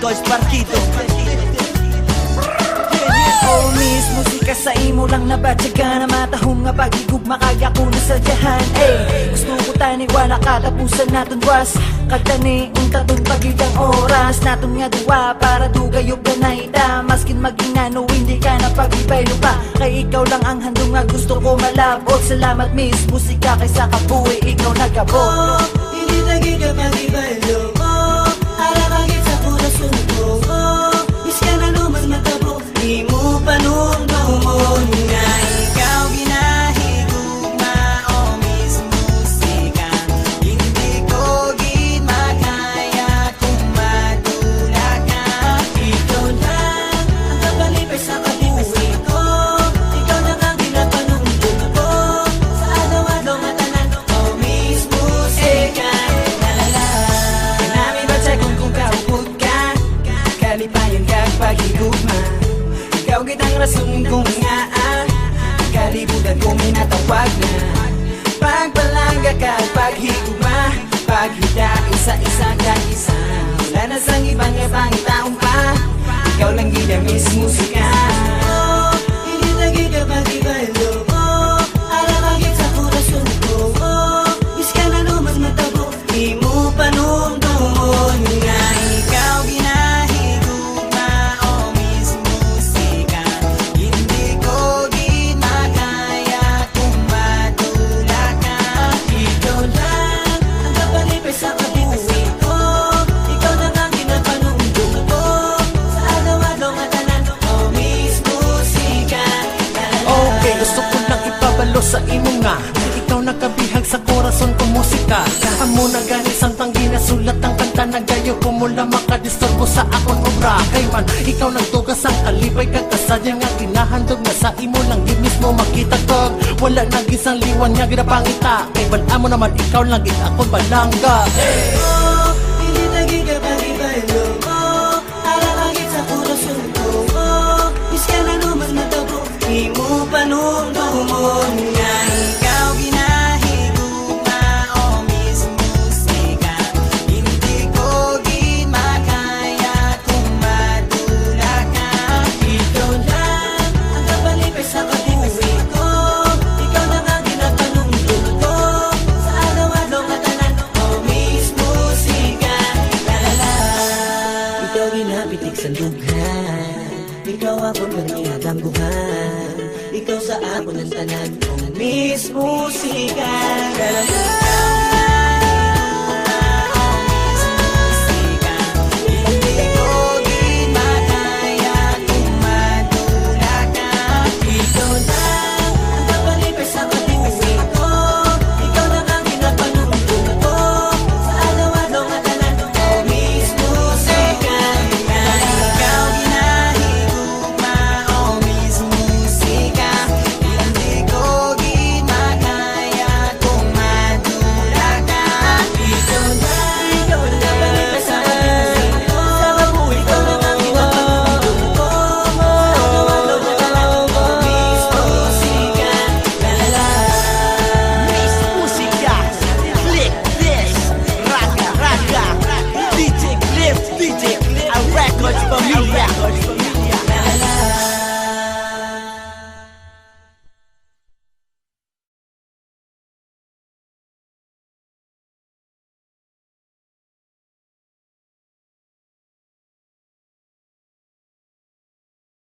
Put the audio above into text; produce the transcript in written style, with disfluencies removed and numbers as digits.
Toys Partido. Oh miss, musika sa imo lang nabatyaga na matahong nga pagigugma kaya ko nasadyahan. Gusto ko taniwala katapusan naton was kagtani unta dun pagitang oras naton nga duwa para dugayog ganay ta. Maskin magingano hindi ka na pag-ibaylo pa kay ikaw lang ang handong nga gusto ko malabot. Salamat miss, musika kaysa kabuhi ikaw nagabot. Hindi lagi ka pag-ibaylo alamagit sa kurasyon ko. Miss ka na lumas matabo di mo panumdumon nga ikaw ginahigugma. Oh miss musika hindi ko gid makaya kung madula ka. Ikaw lang ang kapalipay sa kabuhi ko. Ikaw lang ang ginapanumdum ko sa araw-araw nga tanan. Oh miss musika lalala. Kanami ba tiyakong kung kaupod ka kalipayan ka pagigugma. Ikaw kitang rason kung nga kalibutan ko minatawag na pagpalangga ka at paghigugma. Paghida isa-isa ka isa wala na sang ibang pangitaon pa. Ikaw lang ginamis musika. Hindi lagi ka pag-ibaylo alamagit sa kurasyon ko. Bis ka na lumas matabo di mo panumdumon nga ikaw ginahigugma. Oh miss musika hindi ko gid makaya kung madula ka. Ikaw lang ang kapalipay sa kabuhi ko. Ikaw lang ang ginapanumdum ko sa araw-araw nga tanan. Oh miss musika Okay, gusto ko lang ipabalo sa imo nga ikaw nakabihag sa korason ko musika. Amo na ganis ang tanggi na sulat ang kanta na gayo ko mula makadisturbo sa akong obra. Kay man, ikaw nagtugas ang kalipay kagkasadya nga ginahandog na sa imo lang gid mismo makita ko. Wala na gisang liwan nga ginapangita kay wala mo naman ikaw lang gid ako balangga. Hindi lagi ka pag-ibaylo alamagit sa kurasyon ko. Bis ka na lumas matabo di mo panumdumon nga ikaw ginahigugma. Oh miss musika hindi ko gid makaya kung madula ka. Ikaw lang ang kapalipay sa kabuhi ko. Ikaw lang ang ginapanumdum ko sa araw-araw nga tanan. Oh miss musika lalala. Ikaw ginapitik sa dughan, ikaw ako ng ihagambuhan. Ikaw sa ako ng tanan. Oh miss musika lalala.